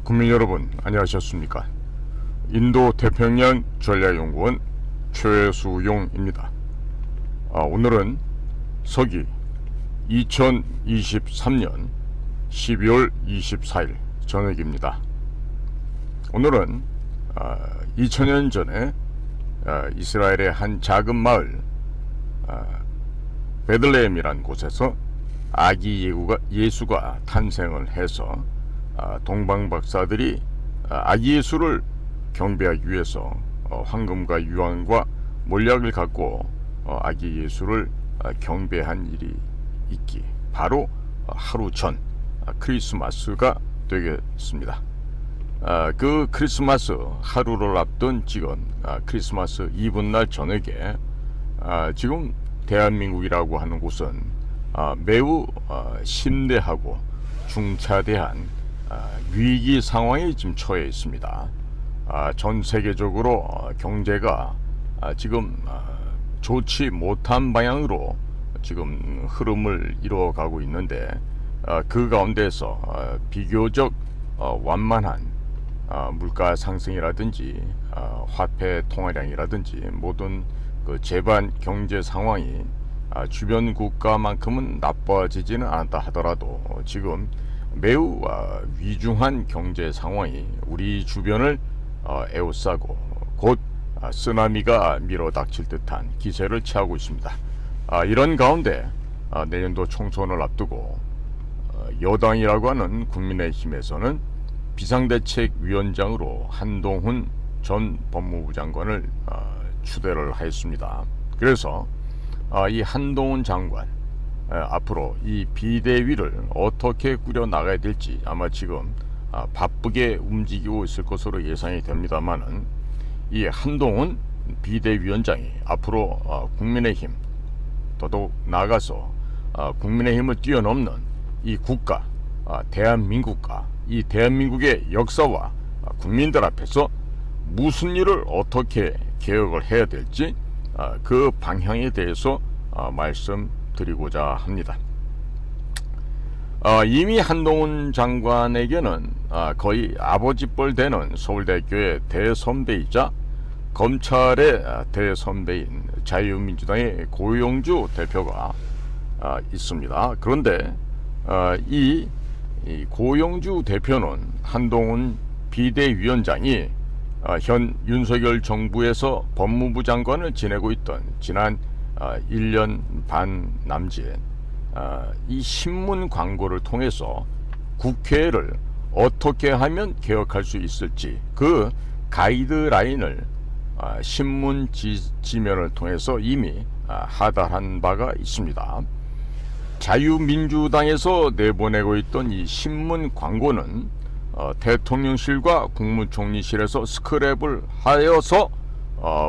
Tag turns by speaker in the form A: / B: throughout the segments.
A: 국민 여러분, 안녕하셨습니까? 인도 태평양 전략연구원 최수용입니다. 오늘은 서기 2023년 12월 24일 저녁입니다. 오늘은 2000년 전에 이스라엘의 한 작은 마을 베들레헴이란 곳에서 아기 예수가 탄생을 해서 동방 박사들이 아기 예수를 경배하기 위해서 황금과 유황과 몰약을 갖고 아기 예수를 경배한 일이 있기 바로 하루 전 크리스마스가 되겠습니다. 그 크리스마스 하루를 앞둔 지금 크리스마스 이브날 저녁에 지금 대한민국이라고 하는 곳은 매우 심대하고 중차대한 위기 상황에 지금 처해 있습니다. 전 세계적으로 경제가 지금 좋지 못한 방향으로 지금 흐름을 이루어가고 있는데 그 가운데서 비교적 완만한 물가 상승이라든지 화폐 통화량이라든지 모든 그 재반 경제 상황이 주변 국가만큼은 나빠지지는 않았다 하더라도 지금 매우 위중한 경제 상황이 우리 주변을 에워싸고 곧 쓰나미가 밀어닥칠 듯한 기세를 취하고 있습니다. 이런 가운데 내년도 총선을 앞두고 여당이라고 하는 국민의힘에서는 비상대책위원장으로 한동훈 전 법무부 장관을 추대를 하였습니다. 그래서 이 한동훈 장관 앞으로 이 비대위를 어떻게 꾸려나가야 될지 아마 지금 바쁘게 움직이고 있을 것으로 예상이 됩니다만은 이 한동훈 비대위원장이 앞으로 국민의힘 더더욱 나아가서 국민의힘을 뛰어넘는 이 국가 대한민국과 이 대한민국의 역사와 국민들 앞에서 무슨 일을 어떻게 개혁을 해야 될지 그 방향에 대해서 말씀드리고자 합니다. 이미 한동훈 장관에게는 거의 아버지뻘 되는 서울대학교의 대선배이자 검찰의 대선배인 자유민주당의 고용주 대표가 있습니다. 그런데 이 고용주 대표는 한동훈 비대위원장이 현 윤석열 정부에서 법무부 장관을 지내고 있던 지난 1년 반 남짓 이 신문 광고를 통해서 국회를 어떻게 하면 개혁할 수 있을지 그 가이드라인을 신문 지면을 통해서 이미 하달한 바가 있습니다. 자유민주당에서 내보내고 있던 이 신문 광고는 대통령실과 국무총리실에서 스크랩을 하여서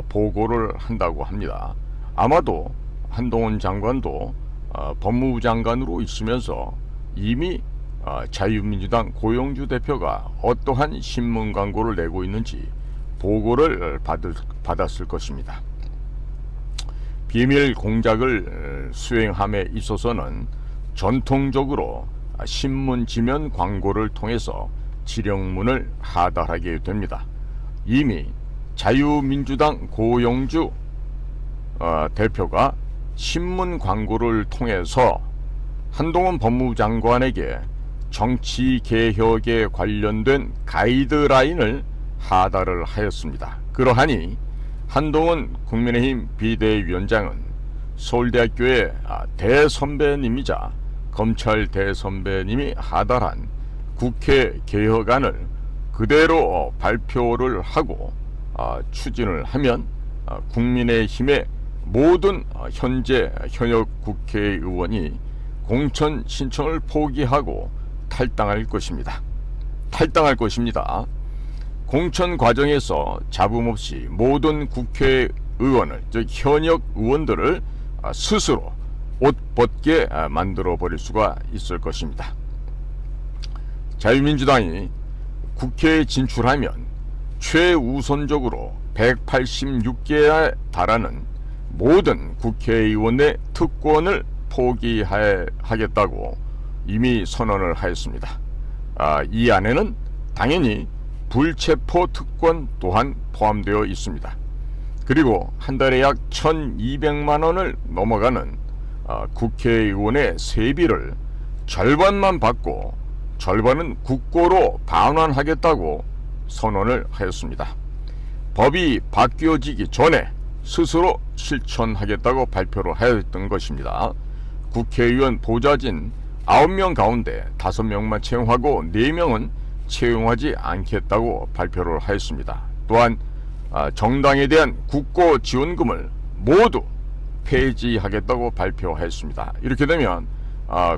A: 보고를 한다고 합니다. 아마도 한동훈 장관도 법무부 장관으로 있으면서 이미 자유민주당 고용주 대표가 어떠한 신문 광고를 내고 있는지 보고를 받았을 것입니다. 비밀 공작을 수행함에 있어서는 전통적으로 신문 지면 광고를 통해서 지령문을 하달하게 됩니다. 이미 자유민주당 고용주 대표가 신문 광고를 통해서 한동훈 법무부 장관에게 정치 개혁에 관련된 가이드라인을 하달을 하였습니다. 그러하니 한동훈 국민의힘 비대위원장은 서울대학교의 대선배님이자 검찰 대선배님이 하달한 국회 개혁안을 그대로 발표를 하고 추진을 하면 국민의힘의 모든 현재 현역 국회의원이 공천 신청을 포기하고 탈당할 것입니다. 공천 과정에서 잡음 없이 모든 국회의원을 즉 현역 의원들을 스스로 옷 벗게 만들어 버릴 수가 있을 것입니다. 자유민주당이 국회에 진출하면 최우선적으로 186개에 달하는 모든 국회의원의 특권을 포기하겠다고 이미 선언을 하였습니다. 이 안에는 당연히 불체포 특권 또한 포함되어 있습니다. 그리고 한 달에 약 1200만 원을 넘어가는 국회의원의 세비를 절반만 받고 절반은 국고로 반환하겠다고 선언을 하였습니다. 법이 바뀌어지기 전에 스스로 실천하겠다고 발표를 하였던 것입니다. 국회의원 보좌진 9명 가운데 5명만 채용하고 4명은 채용하지 않겠다고 발표를 하였습니다. 또한 정당에 대한 국고 지원금을 모두 폐지하겠다고 발표하였습니다. 이렇게 되면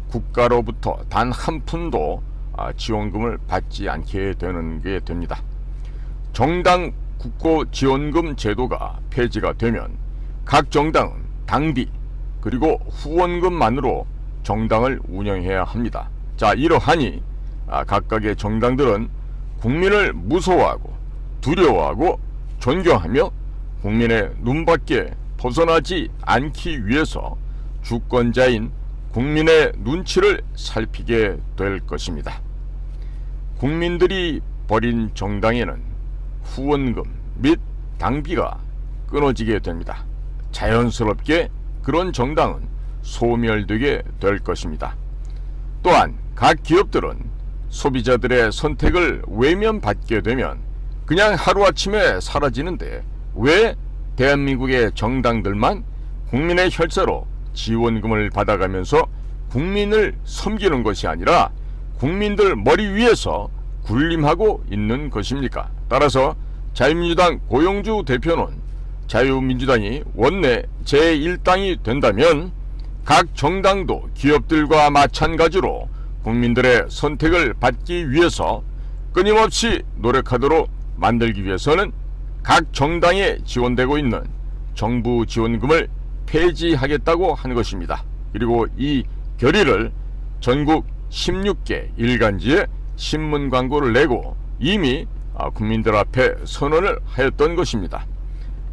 A: 국가로부터 단 한 푼도 지원금을 받지 않게 되는 게 됩니다. 정당 국고 지원금 제도가 폐지가 되면 각 정당은 당비 그리고 후원금만으로 정당을 운영해야 합니다. 자, 이러하니 각각의 정당들은 국민을 무서워하고 두려워하고 존경하며 국민의 눈밖에 벗어나지 않기 위해서 주권자인 국민의 눈치를 살피게 될 것입니다. 국민들이 버린 정당에는 후원금 및 당비가 끊어지게 됩니다. 자연스럽게 그런 정당은 소멸되게 될 것입니다. 또한 각 기업들은 소비자들의 선택을 외면받게 되면 그냥 하루아침에 사라지는데 왜 대한민국의 정당들만 국민의 혈세로 지원금을 받아가면서 국민을 섬기는 것이 아니라 국민들 머리 위에서 군림하고 있는 것입니까? 따라서 자유민주당 고용주 대표는 자유민주당이 원내 제1당이 된다면 각 정당도 기업들과 마찬가지로 국민들의 선택을 받기 위해서 끊임없이 노력하도록 만들기 위해서는 각 정당에 지원되고 있는 정부 지원금을 폐지하겠다고 하는 것입니다. 그리고 이 결의를 전국 16개 일간지에 신문 광고를 내고 이미 국민들 앞에 선언을 하였던 것입니다.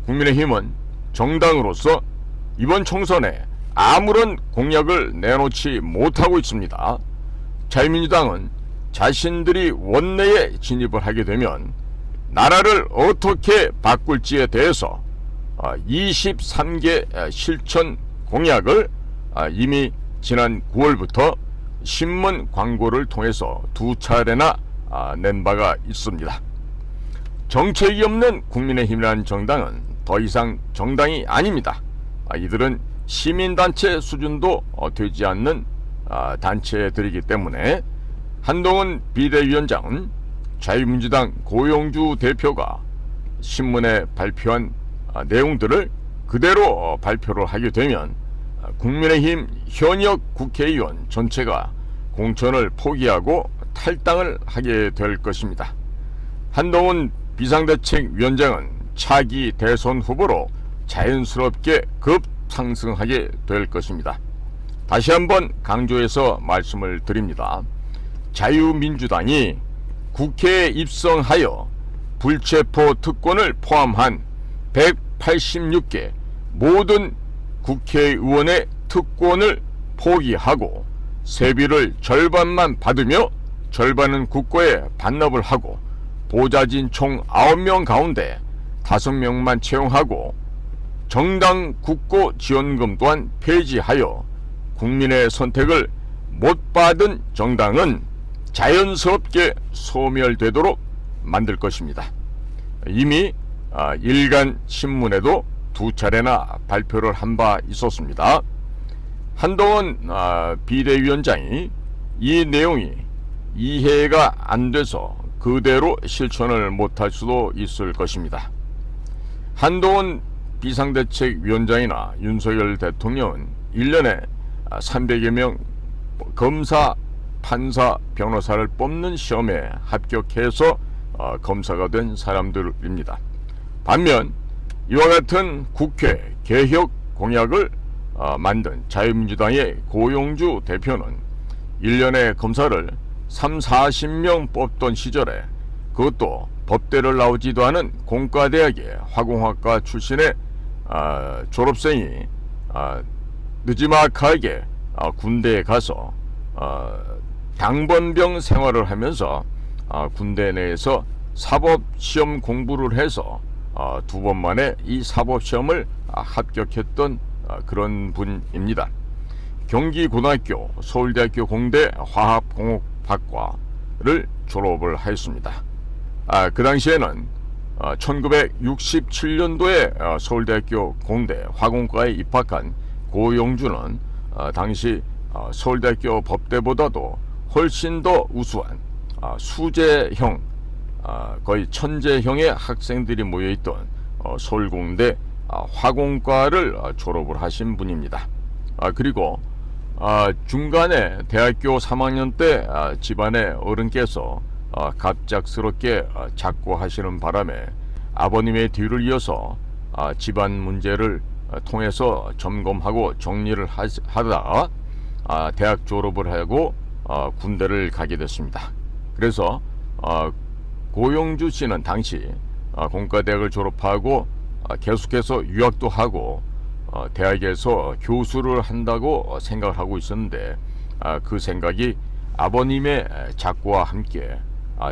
A: 국민의힘은 정당으로서 이번 총선에 아무런 공약을 내놓지 못하고 있습니다. 자유민주당은 자신들이 원내에 진입을 하게 되면 나라를 어떻게 바꿀지에 대해서 23개 실천 공약을 이미 지난 9월부터 신문 광고를 통해서 2차례나 낸 바가 있습니다. 정책이 없는 국민의힘이라는 정당은 더 이상 정당이 아닙니다. 이들은 시민단체 수준도 되지 않는 단체들이기 때문에 한동훈 비대위원장은 자유민주당 고용주 대표가 신문에 발표한 내용들을 그대로 발표를 하게 되면 국민의힘 현역 국회의원 전체가 공천을 포기하고 탈당을 하게 될 것입니다. 한동훈 비상대책위원장은 차기 대선 후보로 자연스럽게 급상승하게 될 것입니다. 다시 한번 강조해서 말씀을 드립니다. 자유민주당이 국회에 입성하여 불체포 특권을 포함한 186개 모든 국회의원의 특권을 포기하고 세비를 절반만 받으며 절반은 국고에 반납을 하고 보좌진 총 9명 가운데 5명만 채용하고 정당 국고 지원금 또한 폐지하여 국민의 선택을 못 받은 정당은 자연스럽게 소멸되도록 만들 것입니다. 이미 일간 신문에도 2차례나 발표를 한 바 있었습니다. 한동훈 비대위원장이 이 내용이 이해가 안 돼서 그대로 실천을 못할 수도 있을 것입니다. 한동훈 비상대책위원장이나 윤석열 대통령은 1년에 300여 명 검사, 판사, 변호사를 뽑는 시험에 합격해서 검사가 된 사람들입니다. 반면 이와 같은 국회 개혁 공약을 만든 자유민주당의 고용주 대표는 1년에 검사를 30-40명 뽑던 시절에 그것도 법대를 나오지도 않은 공과대학의 화공학과 출신의 졸업생이 느지막하게 군대에 가서 당번병 생활을 하면서 군대 내에서 사법시험 공부를 해서 2번 만에 이 사법시험을 합격했던 그런 분입니다. 경기고등학교, 서울대학교 공대 화학공업학과를 졸업을 하였습니다. 그 당시에는 1967년도에 서울대학교 공대 화공과에 입학한 고용주는 당시 서울대학교 법대보다도 훨씬 더 우수한 수재형, 거의 천재형의 학생들이 모여있던 서울공대 화공과를 졸업을 하신 분입니다. 그리고 중간에 대학교 3학년 때 집안의 어른께서 갑작스럽게 작고하시는 바람에 아버님의 뒤를 이어서 집안 문제를 통해서 점검하고 정리를 하다가 대학 졸업을 하고 군대를 가게 됐습니다. 그래서 고용주 씨는 당시 공과대학을 졸업하고 계속해서 유학도 하고 대학에서 교수를 한다고 생각을 하고 있었는데 그 생각이 아버님의 작고와 함께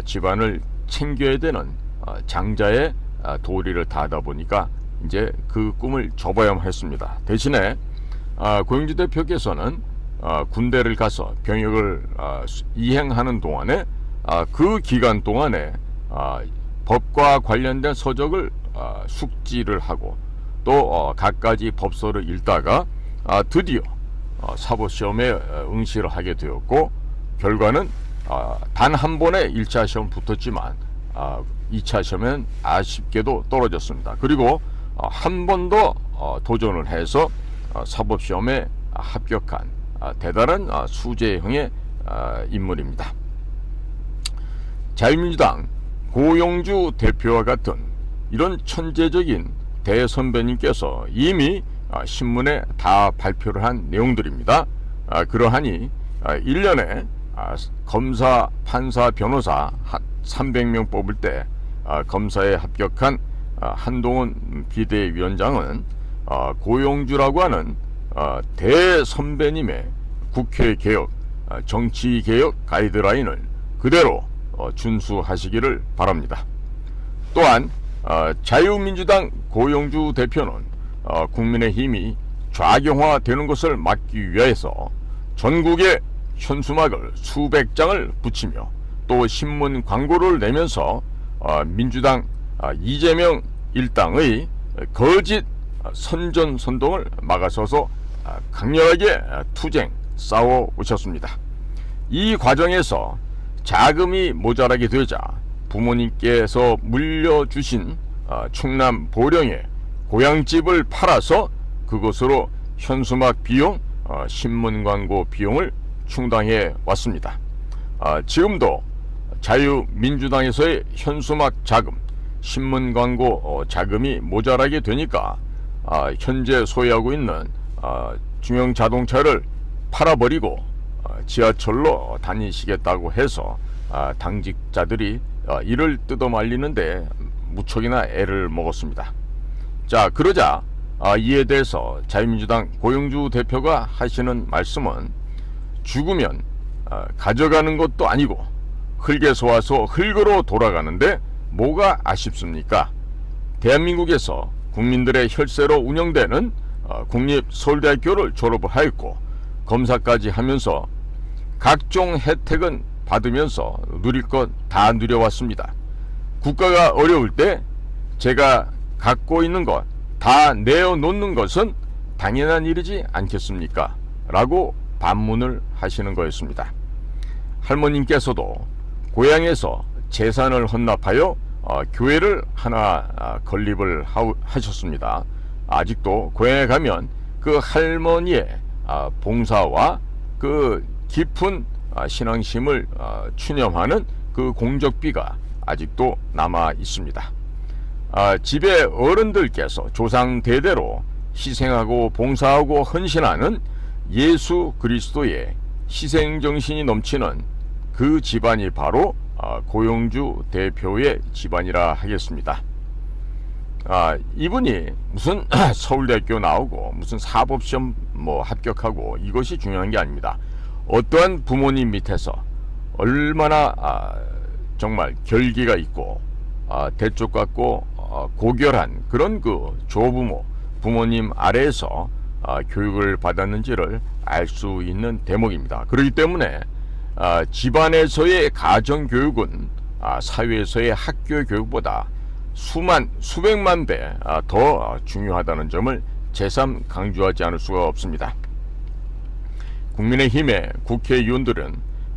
A: 집안을 챙겨야 되는 장자의 도리를 다하다 보니까 이제 그 꿈을 접어야만 했습니다. 대신에 고용주 대표께서는 군대를 가서 병역을 이행하는 동안에 그 기간 동안에 법과 관련된 서적을 숙지를 하고 또 갖가지 법서를 읽다가 드디어 사법시험에 응시를 하게 되었고, 결과는 단 한 번의 1차 시험 붙었지만 2차 시험은 아쉽게도 떨어졌습니다. 그리고 한 번 더 도전을 해서 사법시험에 합격한 대단한 수재형의 인물입니다. 자유민주당 고용주 대표와 같은 이런 천재적인 대선배님께서 이미 신문에 다 발표를 한 내용들입니다. 그러하니 1년에 검사, 판사, 변호사 300명 뽑을 때 검사에 합격한 한동훈 비대위원장은 고용주라고 하는 대선배님의 국회개혁, 정치개혁 가이드라인을 그대로 준수하시기를 바랍니다. 또한 자유민주당 고용주 대표는 국민의힘이 좌경화되는 것을 막기 위해서 전국에 현수막을 수백 장을 붙이며 또 신문 광고를 내면서 민주당 이재명 일당의 거짓 선전선동을 막아서서 강력하게 투쟁 싸워 오셨습니다. 이 과정에서 자금이 모자라게 되자 부모님께서 물려주신 충남 보령에 고향집을 팔아서 그것으로 현수막 비용, 신문 광고 비용을 충당해 왔습니다. 지금도 자유민주당에서의 현수막 자금, 신문 광고 자금이 모자라게 되니까 현재 소유하고 있는 중형 자동차를 팔아버리고 지하철로 다니시겠다고 해서 당직자들이 이를 뜯어말리는데 무척이나 애를 먹었습니다. 자, 그러자 이에 대해서 자유민주당 고용주 대표가 하시는 말씀은 죽으면 가져가는 것도 아니고 흙에서 와서 흙으로 돌아가는데 뭐가 아쉽습니까? 대한민국에서 국민들의 혈세로 운영되는 국립서울대학교를 졸업을 하였고 검사까지 하면서 각종 혜택은 받으면서 누릴 것 다 누려왔습니다. 국가가 어려울 때 제가 갖고 있는 것 다 내어놓는 것은 당연한 일이지 않겠습니까? 라고 반문을 하시는 거였습니다. 할머님께서도 고향에서 재산을 헌납하여 교회를 하나 건립을 하셨습니다. 아직도 고향에 가면 그 할머니의 봉사와 그 깊은 신앙심을 추념하는 그 공적비가 아직도 남아 있습니다. 집의 어른들께서 조상 대대로 희생하고 봉사하고 헌신하는 예수 그리스도의 희생정신이 넘치는 그 집안이 바로 고용주 대표의 집안이라 하겠습니다. 이분이 무슨 서울대학교 나오고 무슨 사법시험 합격하고 이것이 중요한 게 아닙니다. 어떠한 부모님 밑에서 얼마나 정말 결기가 있고 대쪽 같고 고결한 그런 그 조부모 부모님 아래에서 교육을 받았는지를 알 수 있는 대목입니다. 그렇기 때문에 집안에서의 가정교육은 사회에서의 학교 교육보다 수백만 배 더 중요하다는 점을 재삼 강조하지 않을 수가 없습니다. 국민의힘의 국회의원들은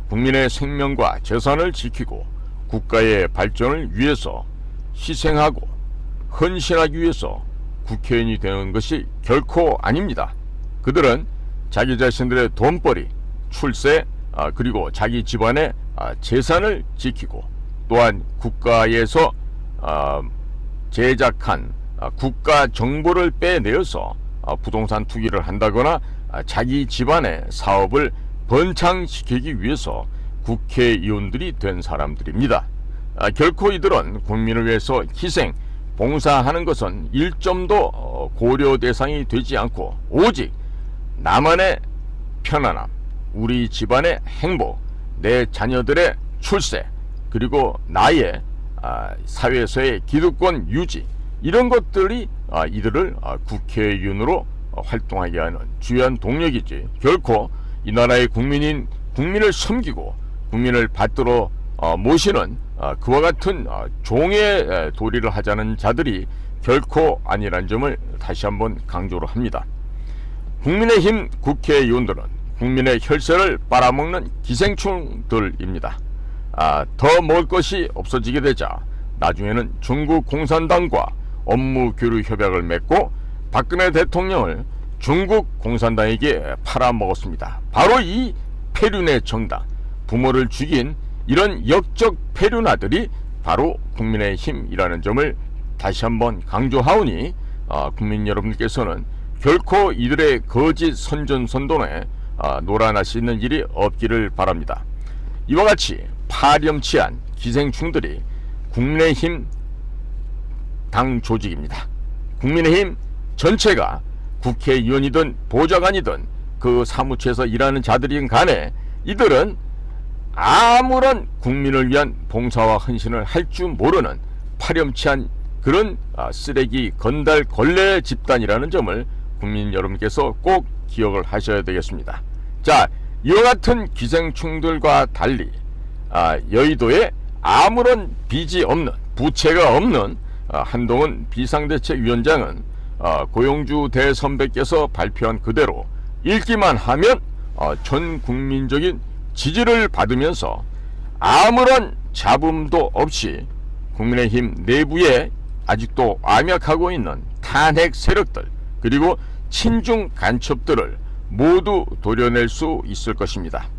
A: 국민의 생명과 재산을 지키고 국가의 발전을 위해서 희생하고 헌신하기 위해서 국회의원이 되는 것이 결코 아닙니다. 그들은 자기 자신들의 돈벌이, 출세, 그리고 자기 집안의 재산을 지키고 또한 국가에서 제작한 국가 정보를 빼내어서 부동산 투기를 한다거나 자기 집안의 사업을 번창시키기 위해서 국회의원들이 된 사람들입니다. 결코 이들은 국민을 위해서 희생, 봉사하는 것은 일점도 고려 대상이 되지 않고 오직 나만의 편안함, 우리 집안의 행복, 내 자녀들의 출세, 그리고 나의 사회에서의 기득권 유지, 이런 것들이 이들을 국회의원으로 활동하게 하는 주요한 동력이지, 결코 이 나라의 국민을 섬기고 국민을 받들어 모시는 그와 같은 종의 도리를 하자는 자들이 결코 아니란 점을 다시 한번 강조를 합니다. 국민의힘 국회의원들은 국민의 혈세를 빨아먹는 기생충들입니다. 더 먹을 것이 없어지게 되자 나중에는 중국 공산당과 업무 교류 협약을 맺고 박근혜 대통령을 중국 공산당에게 팔아먹었습니다. 바로 이 폐륜의 정당, 부모를 죽인 이런 역적 폐륜아들이 바로 국민의힘이라는 점을 다시 한번 강조하오니 국민 여러분께서는 결코 이들의 거짓 선전선동에 놀아나시는 일이 없기를 바랍니다. 이와 같이 파렴치한 기생충들이 국민의힘 당 조직입니다. 국민의힘 전체가 국회의원이든 보좌관이든 그 사무처에서 일하는 자들이든 간에 이들은 아무런 국민을 위한 봉사와 헌신을 할 줄 모르는 파렴치한 그런 쓰레기 건달 걸레 집단이라는 점을 국민 여러분께서 꼭 기억을 하셔야 되겠습니다. 자, 이와 같은 기생충들과 달리 여의도에 아무런 빚이 없는, 부채가 없는 한동훈 비상대책위원장은 고용주 대선배께서 발표한 그대로 읽기만 하면 전 국민적인 지지를 받으면서 아무런 잡음도 없이 국민의힘 내부에 아직도 암약하고 있는 탄핵 세력들, 그리고 친중 간첩들을 모두 도려낼 수 있을 것입니다.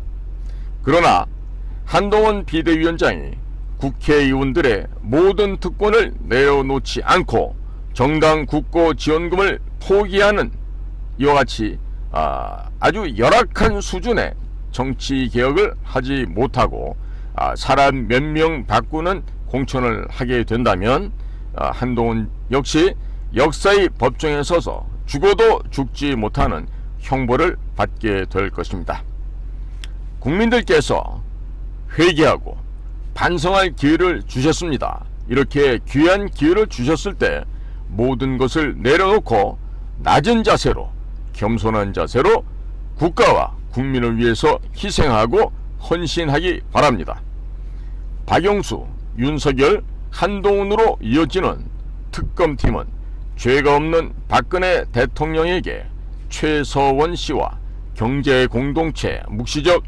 A: 그러나 한동훈 비대위원장이 국회의원들의 모든 특권을 내려놓지 않고 정당 국고 지원금을 포기하는 이와 같이 아주 열악한 수준의 정치 개혁을 하지 못하고 사람 몇 명 바꾸는 공천을 하게 된다면 한동훈 역시 역사의 법정에 서서 죽어도 죽지 못하는 형벌을 받게 될 것입니다. 국민들께서 회개하고 반성할 기회를 주셨습니다. 이렇게 귀한 기회를 주셨을 때 모든 것을 내려놓고 낮은 자세로, 겸손한 자세로 국가와 국민을 위해서 희생하고 헌신하기 바랍니다. 박영수, 윤석열, 한동훈으로 이어지는 특검팀은 죄가 없는 박근혜 대통령에게 최서원 씨와 경제공동체, 묵시적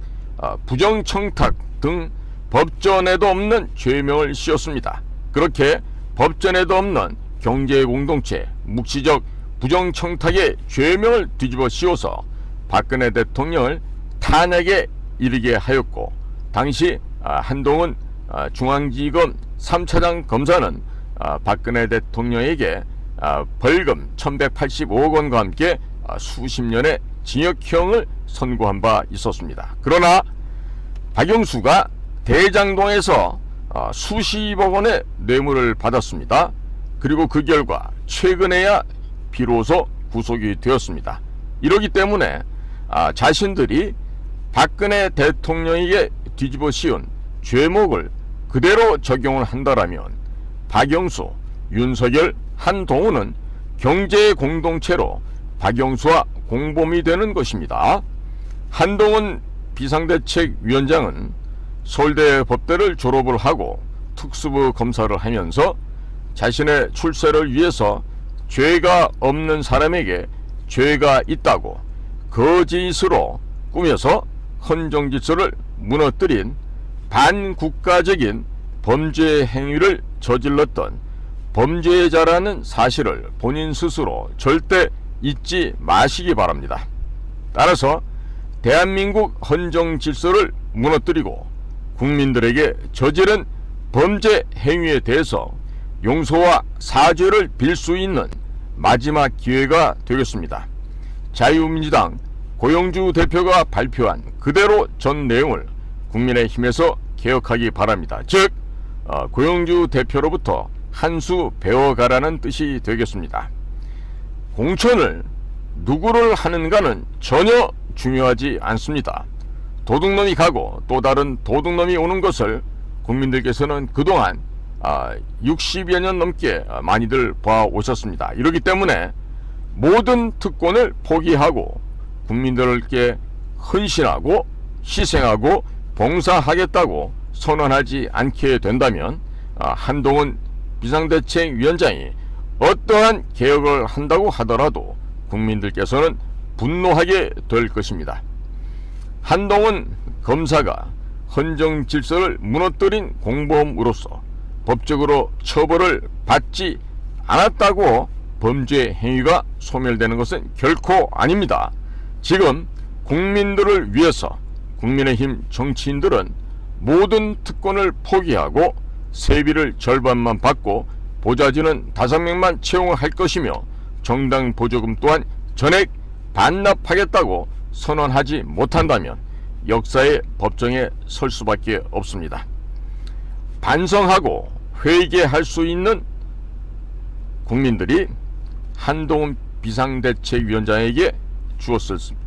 A: 부정청탁 등 법전에도 없는 죄명을 씌웠습니다. 그렇게 법전에도 없는 경제공동체, 묵시적 부정청탁의 죄명을 뒤집어 씌워서 박근혜 대통령을 탄핵에 이르게 하였고, 당시 한동훈 중앙지검 3차장 검사는 박근혜 대통령에게 벌금 1185억 원과 함께 수십 년의 징역형을 선고한 바 있었습니다. 그러나 박영수가 대장동에서 수십억 원의 뇌물을 받았습니다. 그리고 그 결과 최근에야 비로소 구속이 되었습니다. 이러기 때문에 자신들이 박근혜 대통령에게 뒤집어 씌운 죄목을 그대로 적용을 한다라면 박영수, 윤석열, 한동훈은 경제 공동체로 박영수와 공범이 되는 것입니다. 한동훈 비상대책위원장은 서울대 법대를 졸업을 하고 특수부 검사를 하면서 자신의 출세를 위해서 죄가 없는 사람에게 죄가 있다고 거짓으로 꾸며서 헌정질서를 무너뜨린 반국가적인 범죄 행위를 저질렀던 범죄자라는 사실을 본인 스스로 절대 잊지 마시기 바랍니다. 따라서 대한민국 헌정질서를 무너뜨리고 국민들에게 저지른 범죄 행위에 대해서 용서와 사죄를 빌 수 있는 마지막 기회가 되겠습니다. 자유민주당 고영주 대표가 발표한 그대로 전 내용을 국민의힘에서 개혁하기 바랍니다. 즉 고영주 대표로부터 한 수 배워가라는 뜻이 되겠습니다. 공천을 누구를 하는가는 전혀 중요하지 않습니다. 도둑놈이 가고 또 다른 도둑놈이 오는 것을 국민들께서는 그동안 60여 년 넘게 많이들 봐오셨습니다. 이렇기 때문에 모든 특권을 포기하고 국민들께 헌신하고 희생하고 봉사하겠다고 선언하지 않게 된다면 한동훈 비상대책위원장이 어떠한 개혁을 한다고 하더라도 국민들께서는 분노하게 될 것입니다. 한동훈 검사가 헌정질서를 무너뜨린 공범으로서 법적으로 처벌을 받지 않았다고 범죄 행위가 소멸되는 것은 결코 아닙니다. 지금 국민들을 위해서 국민의힘 정치인들은 모든 특권을 포기하고 세비를 절반만 받고 보좌진은 5명만 채용을 할 것이며 정당 보조금 또한 전액 반납하겠다고 선언하지 못한다면 역사의 법정에 설 수밖에 없습니다. 반성하고 회개할 수 있는 국민들이 한동훈 비상대책위원장에게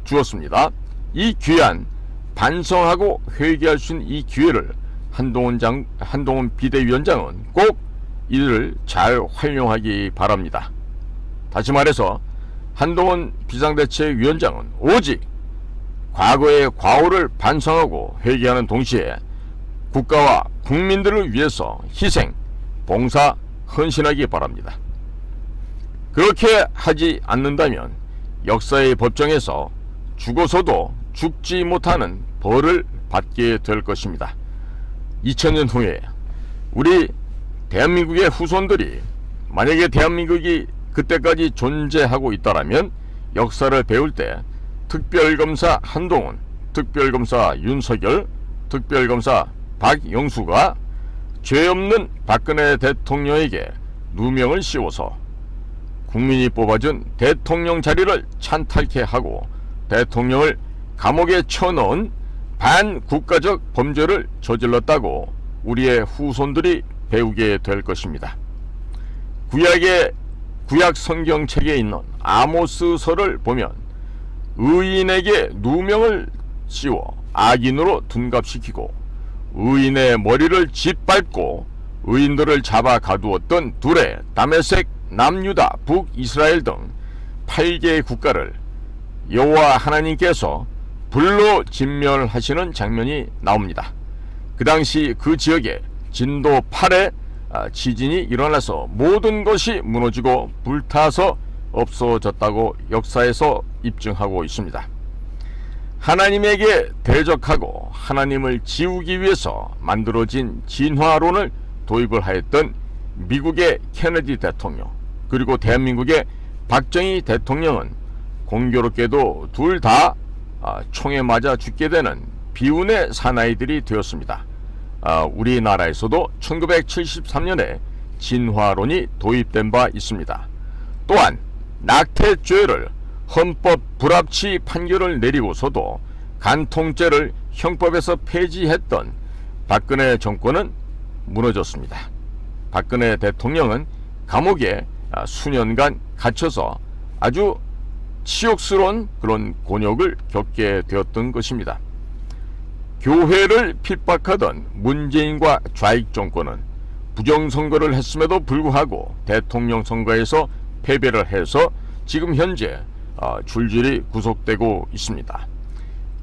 A: 주었습니다. 이 귀한 반성하고 회개할 수 있는 이 기회를 한동훈 비대위원장은 꼭 이를 잘 활용하기 바랍니다. 다시 말해서 한동훈 비상대책위원장은 오직 과거의 과오를 반성하고 회개하는 동시에 국가와 국민들을 위해서 희생, 봉사, 헌신하기 바랍니다. 그렇게 하지 않는다면 역사의 법정에서 죽어서도 죽지 못하는 벌을 받게 될 것입니다. 2000년 후에 우리 대한민국의 후손들이 만약에 대한민국이 그때까지 존재하고 있다라면 역사를 배울 때 특별검사 한동훈, 특별검사 윤석열, 특별검사 박영수가 죄 없는 박근혜 대통령에게 누명을 씌워서 국민이 뽑아준 대통령 자리를 찬탈케 하고 대통령을 감옥에 쳐넣은 반국가적 범죄를 저질렀다고 우리의 후손들이 배우게 될 것입니다. 구약 성경책에 있는 아모스서를 보면 의인에게 누명을 씌워 악인으로 둔갑시키고 의인의 머리를 짓밟고 의인들을 잡아 가두었던 두레, 다메섹, 남유다, 북이스라엘 등 8개의 국가를 여호와 하나님께서 불로 진멸하시는 장면이 나옵니다. 그 당시 그 지역에 진도 8의 지진이 일어나서 모든 것이 무너지고 불타서 없어졌다고 역사에서 입증하고 있습니다. 하나님에게 대적하고 하나님을 지우기 위해서 만들어진 진화론을 도입을 하였던 미국의 케네디 대통령 그리고 대한민국의 박정희 대통령은 공교롭게도 둘 다 총에 맞아 죽게 되는 비운의 사나이들이 되었습니다. 우리나라에서도 1973년에 진화론이 도입된 바 있습니다. 또한 낙태죄를 헌법 불합치 판결을 내리고서도 간통죄를 형법에서 폐지했던 박근혜 정권은 무너졌습니다. 박근혜 대통령은 감옥에 수년간 갇혀서 아주 치욕스러운 그런 곤욕을 겪게 되었던 것입니다. 교회를 핍박하던 문재인과 좌익 정권은 부정선거를 했음에도 불구하고 대통령 선거에서 패배를 해서 지금 현재 줄줄이 구속되고 있습니다.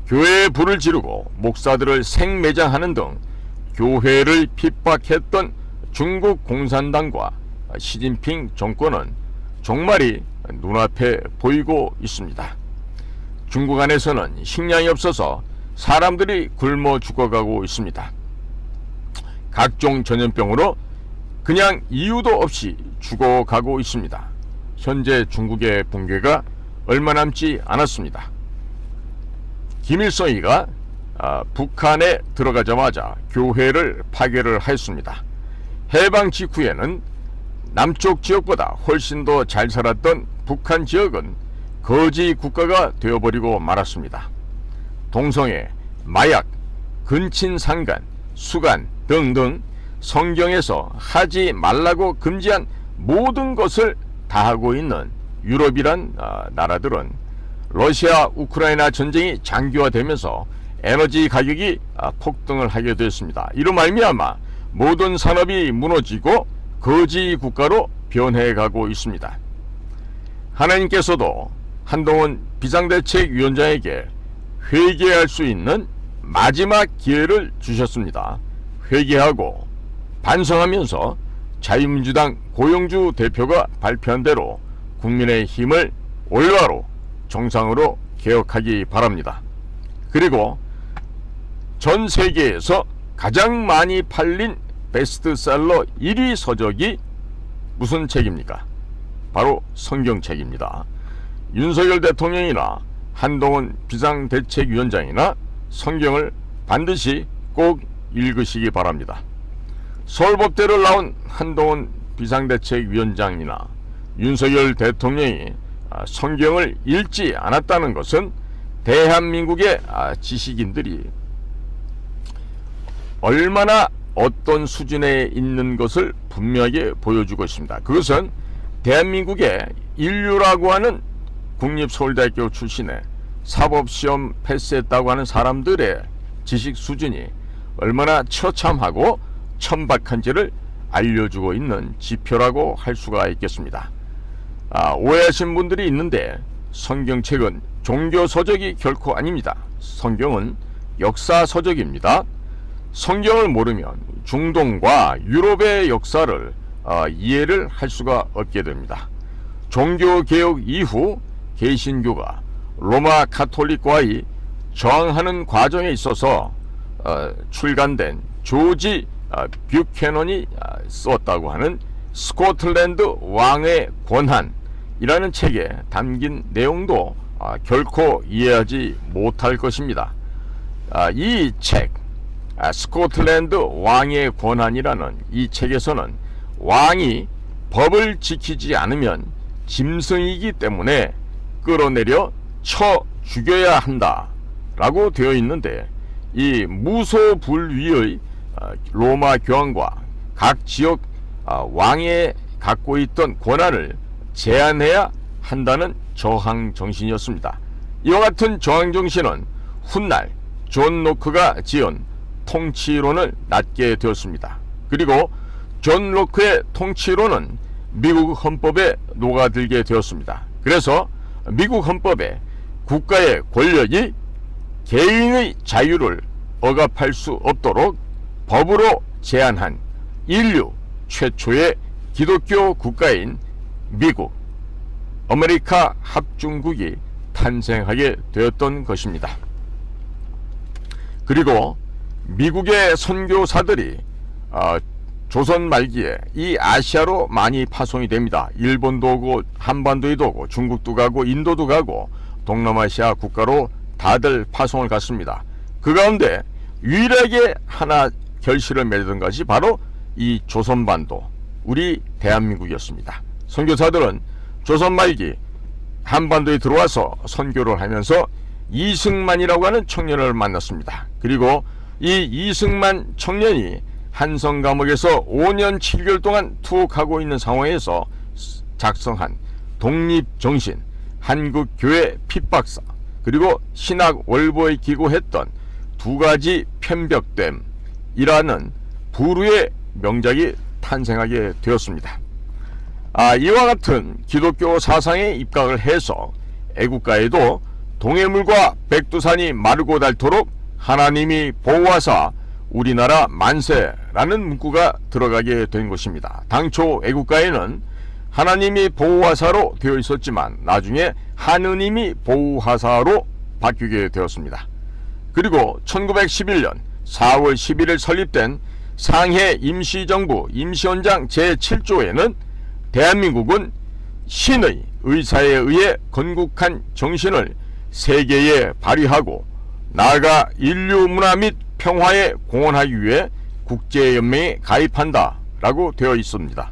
A: 교회에 불을 지르고 목사들을 생매장하는 등 교회를 핍박했던 중국 공산당과 시진핑 정권은 종말이 눈앞에 보이고 있습니다. 중국 안에서는 식량이 없어서 사람들이 굶어 죽어가고 있습니다. 각종 전염병으로 그냥 이유도 없이 죽어가고 있습니다. 현재 중국의 붕괴가 얼마 남지 않았습니다. 김일성이가 북한에 들어가자마자 교회를 파괴를 하였습니다. 해방 직후에는 남쪽 지역보다 훨씬 더 잘 살았던 북한 지역은 거지 국가가 되어버리고 말았습니다. 동성애, 마약, 근친상간, 수간 등등 성경에서 하지 말라고 금지한 모든 것을 다 하고 있는 유럽이란 나라들은 러시아 우크라이나 전쟁이 장기화되면서 에너지 가격이 폭등을 하게 되었습니다. 이로 말미암아 모든 산업이 무너지고 거지 국가로 변해가고 있습니다. 하나님께서도 한동훈 비상대책위원장에게 회개할 수 있는 마지막 기회를 주셨습니다. 회개하고 반성하면서 자유민주당 고영주 대표가 발표한 대로 국민의힘을 올바로 정상으로 개혁하기 바랍니다. 그리고 전 세계에서 가장 많이 팔린 베스트셀러 1위 서적이 무슨 책입니까? 바로 성경책입니다. 윤석열 대통령이나 한동훈 비상대책위원장이나 성경을 반드시 꼭 읽으시기 바랍니다. 서울법대를 나온 한동훈 비상대책위원장이나 윤석열 대통령이 성경을 읽지 않았다는 것은 대한민국의 지식인들이 얼마나 어떤 수준에 있는 것을 분명하게 보여주고 있습니다. 그것은 대한민국의 인류라고 하는 국립서울대학교 출신의 사법시험 패스했다고 하는 사람들의 지식 수준이 얼마나 처참하고 천박한지를 알려주고 있는 지표라고 할 수가 있겠습니다. 오해하신 분들이 있는데 성경책은 종교서적이 결코 아닙니다. 성경은 역사서적입니다. 성경을 모르면 중동과 유럽의 역사를 이해를 할 수가 없게 됩니다. 종교개혁 이후 개신교가 로마 가톨릭과의 저항하는 과정에 있어서 출간된 조지 뷰캐넌이 썼다고 하는 스코틀랜드 왕의 권한이라는 책에 담긴 내용도 결코 이해하지 못할 것입니다. 이 책, 스코틀랜드 왕의 권한이라는 이 책에서는 왕이 법을 지키지 않으면 짐승이기 때문에 끌어내려 쳐 죽여야 한다 라고 되어 있는데, 이 무소불위의 로마 교황과 각 지역 왕이 갖고 있던 권한을 제한해야 한다는 저항 정신이었습니다. 이와 같은 저항 정신은 훗날 존 로크가 지은 통치론을 낳게 되었습니다. 그리고 존 로크의 통치론은 미국 헌법에 녹아들게 되었습니다. 그래서 미국 헌법에 국가의 권력이 개인의 자유를 억압할 수 없도록 법으로 제한한 인류 최초의 기독교 국가인 미국, 아메리카 합중국이 탄생하게 되었던 것입니다. 그리고 미국의 선교사들이 조선 말기에 이 아시아로 많이 파송이 됩니다. 일본도 오고 한반도에도 오고 중국도 가고 인도도 가고 동남아시아 국가로 다들 파송을 갔습니다. 그 가운데 유일하게 하나 결실을 맺은 것이 바로 이 조선반도, 우리 대한민국이었습니다. 선교사들은 조선 말기 한반도에 들어와서 선교를 하면서 이승만이라고 하는 청년을 만났습니다. 그리고 이 이승만 청년이 한성 감옥에서 5년 7개월 동안 투옥하고 있는 상황에서 작성한 독립정신, 한국교회 핍박사, 그리고 신학 월보에 기고했던 두 가지 편벽됨이라는 부류의 명작이 탄생하게 되었습니다. 이와 같은 기독교 사상에 입각을 해서 애국가에도 동해물과 백두산이 마르고 닳도록 하나님이 보호하사 우리나라 만세라는 문구가 들어가게 된 것입니다. 당초 애국가에는 하나님이 보호하사로 되어 있었지만 나중에 하느님이 보호하사로 바뀌게 되었습니다. 그리고 1911년 4월 11일 설립된 상해 임시정부 임시원장 제7조에는 대한민국은 신의 의사에 의해 건국한 정신을 세계에 발휘하고 나아가 인류 문화 및 평화에 공헌하기 위해 국제연맹에 가입한다 라고 되어 있습니다.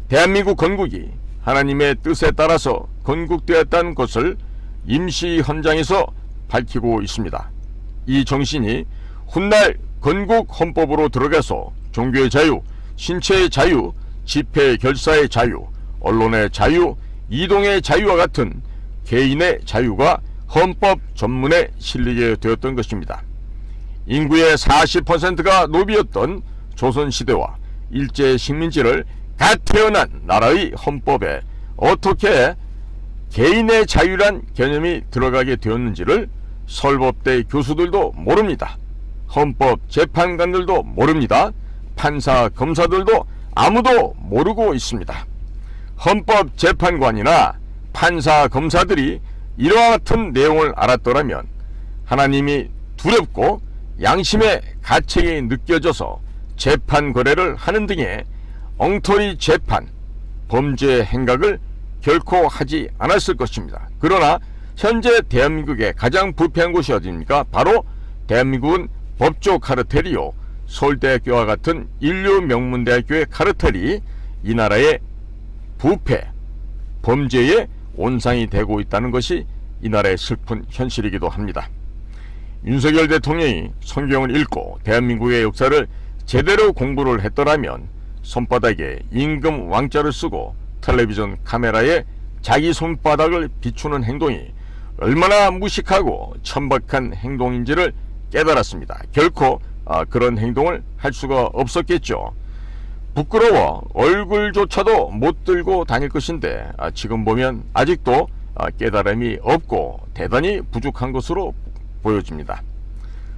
A: 대한민국 건국이 하나님의 뜻에 따라서 건국되었다는 것을 임시헌장에서 밝히고 있습니다. 이 정신이 훗날 건국헌법으로 들어가서 종교의 자유, 신체의 자유, 집회 결사의 자유, 언론의 자유, 이동의 자유와 같은 개인의 자유가 헌법 전문에 실리게 되었던 것입니다. 인구의 40%가 노비였던 조선시대와 일제 식민지를 갓 태어난 나라의 헌법에 어떻게 개인의 자유란 개념이 들어가게 되었는지를 서울법대 교수들도 모릅니다. 헌법 재판관들도 모릅니다. 판사 검사들도 아무도 모르고 있습니다. 헌법 재판관이나 판사 검사들이 이와 같은 내용을 알았더라면 하나님이 두렵고 양심의 가책이 느껴져서 재판 거래를 하는 등의 엉터리 재판, 범죄 행각을 결코 하지 않았을 것입니다. 그러나 현재 대한민국의 가장 부패한 곳이 어디입니까? 바로 대한민국은 법조 카르텔이요, 서울대학교와 같은 인류 명문대학교의 카르텔이 이 나라의 부패, 범죄의 온상이 되고 있다는 것이 이 나라의 슬픈 현실이기도 합니다. 윤석열 대통령이 성경을 읽고 대한민국의 역사를 제대로 공부를 했더라면 손바닥에 임금 왕자를 쓰고 텔레비전 카메라에 자기 손바닥을 비추는 행동이 얼마나 무식하고 천박한 행동인지를 깨달았습니다. 결코 그런 행동을 할 수가 없었겠죠. 부끄러워 얼굴조차도 못 들고 다닐 것인데 지금 보면 아직도 깨달음이 없고 대단히 부족한 것으로 보여집니다.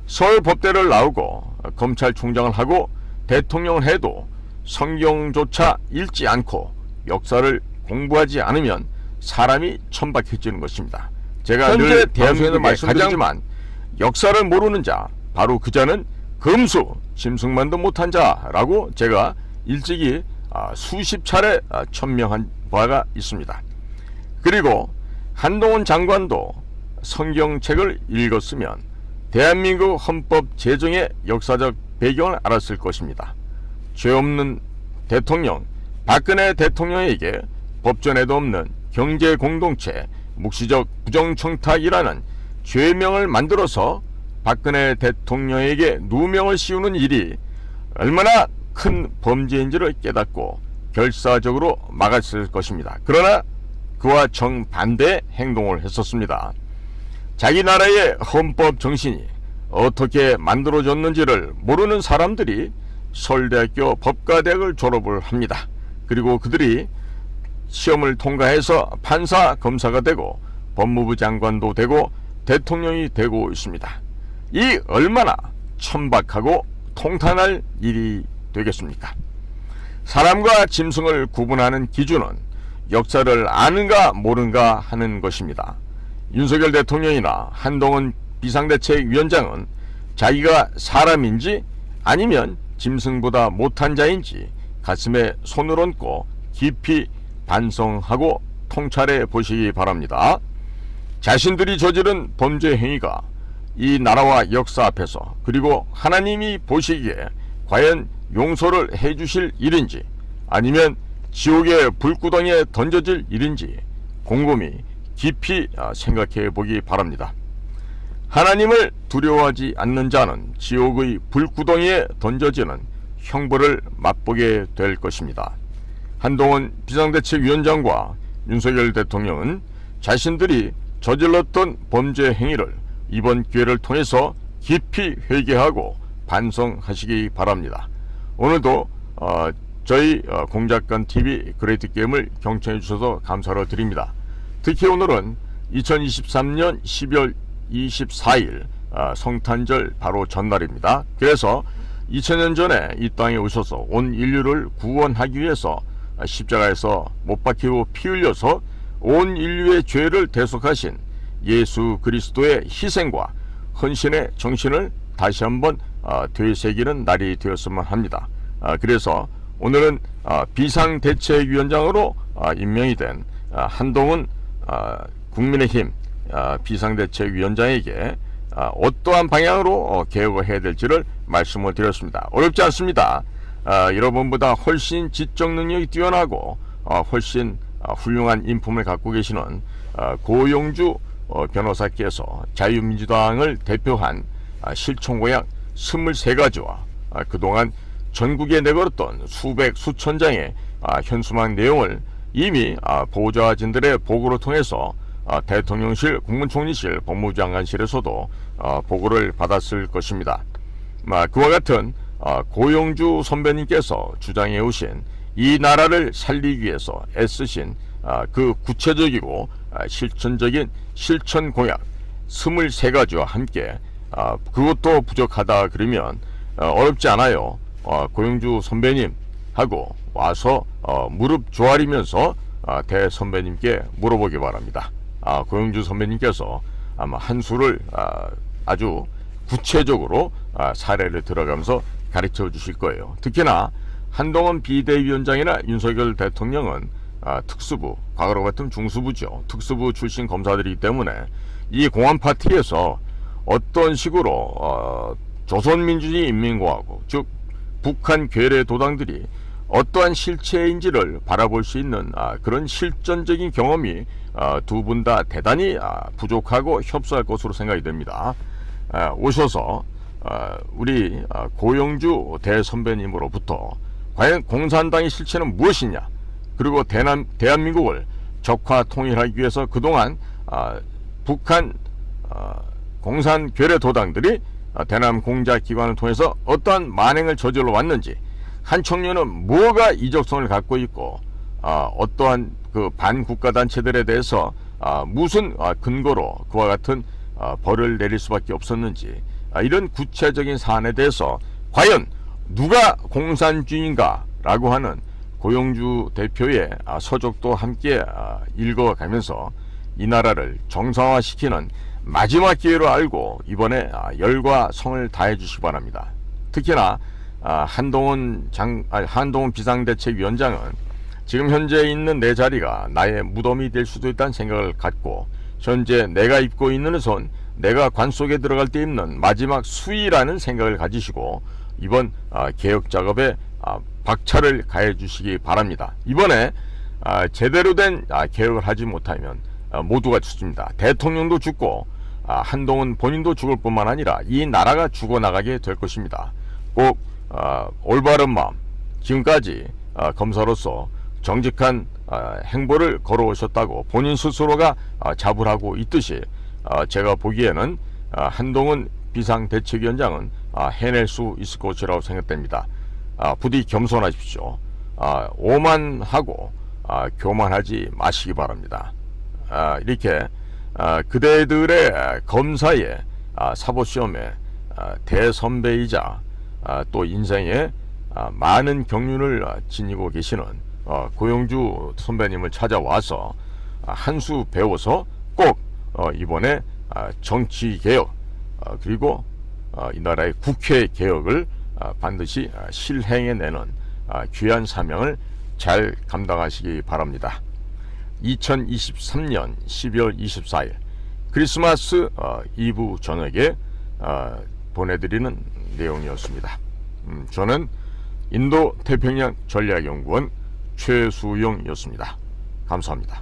A: 서울법대를 나오고 검찰총장을 하고 대통령을 해도 성경조차 읽지 않고 역사를 공부하지 않으면 사람이 천박해지는 것입니다. 제가 늘 대한민국에 말씀드리지만 역사를 모르는 자, 바로 그 자는 금수 짐승만도 못한 자라고 제가 일찍이 수십 차례 천명한 바가 있습니다. 그리고 한동훈 장관도 성경책을 읽었으면 대한민국 헌법 제정의 역사적 배경을 알았을 것입니다. 죄 없는 대통령 박근혜 대통령에게 법전에도 없는 경제공동체 묵시적 부정청탁이라는 죄명을 만들어서 박근혜 대통령에게 누명을 씌우는 일이 얼마나 큰 범죄인지를 깨닫고 결사적으로 막았을 것입니다. 그러나 그와 정반대의 행동을 했었습니다. 자기 나라의 헌법 정신이 어떻게 만들어졌는지를 모르는 사람들이 서울대학교 법과대학을 졸업을 합니다. 그리고 그들이 시험을 통과해서 판사, 검사가 되고 법무부 장관도 되고 대통령이 되고 있습니다. 이 얼마나 천박하고 통탄할 일이 되겠습니까? 사람과 짐승을 구분하는 기준은 역사를 아는가 모르는가 하는 것입니다. 윤석열 대통령이나 한동훈 비상대책위원장은 자기가 사람인지 아니면 짐승보다 못한 자인지 가슴에 손을 얹고 깊이 반성하고 통찰해 보시기 바랍니다. 자신들이 저지른 범죄 행위가 이 나라와 역사 앞에서 그리고 하나님이 보시기에 과연 용서를 해주실 일인지 아니면 지옥의 불구덩이에 던져질 일인지 곰곰이 깊이 생각해 보기 바랍니다. 하나님을 두려워하지 않는 자는 지옥의 불구덩이에 던져지는 형벌을 맛보게 될 것입니다. 한동훈 비상대책위원장과 윤석열 대통령은 자신들이 저질렀던 범죄 행위를 이번 기회를 통해서 깊이 회개하고 반성하시기 바랍니다. 오늘도 저희 공작관TV 그레이트 게임을 경청해 주셔서 감사를 드립니다. 특히 오늘은 2023년 12월 24일 성탄절 바로 전날입니다. 그래서 2000년 전에 이 땅에 오셔서 온 인류를 구원하기 위해서 십자가에서 못 박히고 피 흘려서 온 인류의 죄를 대속하신 예수 그리스도의 희생과 헌신의 정신을 다시 한번 되새기는 날이 되었으면 합니다. 그래서 오늘은 비상대책위원장으로 임명이 된 한동훈 국민의힘 비상대책위원장에게 어떠한 방향으로 개혁을 해야 될지를 말씀을 드렸습니다. 어렵지 않습니다. 여러분보다 훨씬 지적 능력이 뛰어나고 훨씬 훌륭한 인품을 갖고 계시는 고용주 변호사께서 자유민주당을 대표한 실천공약 23가지와 그동안 전국에 내걸었던 수천 장의 현수막 내용을 이미 보좌진들의 보고를 통해서 대통령실, 국무총리실, 법무장관실에서도 보고를 받았을 것입니다. 그와 같은 고용주 선배님께서 주장해 오신 이 나라를 살리기 위해서 애쓰신 그 구체적이고 실천적인 실천 공약 23가지와 함께 그것도 부족하다 그러면 어렵지 않아요. 고용주 선배님하고 와서 무릎 조아리면서 대선배님께 물어보기 바랍니다. 고용주 선배님께서 아마 한 수를 아주 구체적으로 사례를 들어가면서 가르쳐 주실 거예요. 특히나 한동훈 비대위원장이나 윤석열 대통령은 특수부, 과거로 같은 중수부죠. 특수부 출신 검사들이기 때문에 이 공안 파티에서 어떤 식으로 조선민주주의 인민공화국, 즉 북한 괴뢰 도당들이 어떠한 실체인지를 바라볼 수 있는 그런 실전적인 경험이 두 분 다 대단히 부족하고 협소할 것으로 생각이 됩니다. 오셔서 우리 고용주 대선배님으로부터 과연 공산당의 실체는 무엇이냐, 그리고 대한민국을 적화 통일하기 위해서 그동안 북한 공산 괴뢰 도당들이 대남 공작기관을 통해서 어떠한 만행을 저질러 왔는지, 한 청년은 뭐가 이적성을 갖고 있고 어떠한 그 반국가단체들에 대해서 무슨 근거로 그와 같은 벌을 내릴 수밖에 없었는지, 이런 구체적인 사안에 대해서 과연 누가 공산주의인가 라고 하는 고용주 대표의 서적도 함께 읽어가면서 이 나라를 정상화시키는 마지막 기회로 알고 이번에 열과 성을 다해 주시기 바랍니다. 특히나 한동훈 비상대책위원장은 지금 현재 있는 내 자리가 나의 무덤이 될 수도 있다는 생각을 갖고, 현재 내가 입고 있는 옷은 내가 관 속에 들어갈 때 입는 마지막 수의라는 생각을 가지시고 이번 개혁 작업에 박차를 가해 주시기 바랍니다. 이번에 제대로 된 개혁을 하지 못하면 모두가 죽습니다. 대통령도 죽고 한동훈 본인도 죽을 뿐만 아니라 이 나라가 죽어나가게 될 것입니다. 꼭 올바른 마음, 지금까지 검사로서 정직한 행보를 걸어오셨다고 본인 스스로가 자부하고 있듯이 제가 보기에는 한동훈 비상대책위원장은 해낼 수 있을 것이라고 생각됩니다. 부디 겸손하십시오. 오만하고 교만하지 마시기 바랍니다. 이렇게 그대들의 검사의 사법시험에 대선배이자 또 인생에 많은 경륜을 지니고 계시는 고용주 선배님을 찾아와서 한 수 배워서 꼭 이번에 정치개혁 그리고 이 나라의 국회 개혁을 반드시 실행해내는 귀한 사명을 잘 감당하시기 바랍니다. 2023년 12월 24일 크리스마스 이브 저녁에 보내드리는 내용이었습니다. 저는 인도태평양 전략연구원 최수용이었습니다. 감사합니다.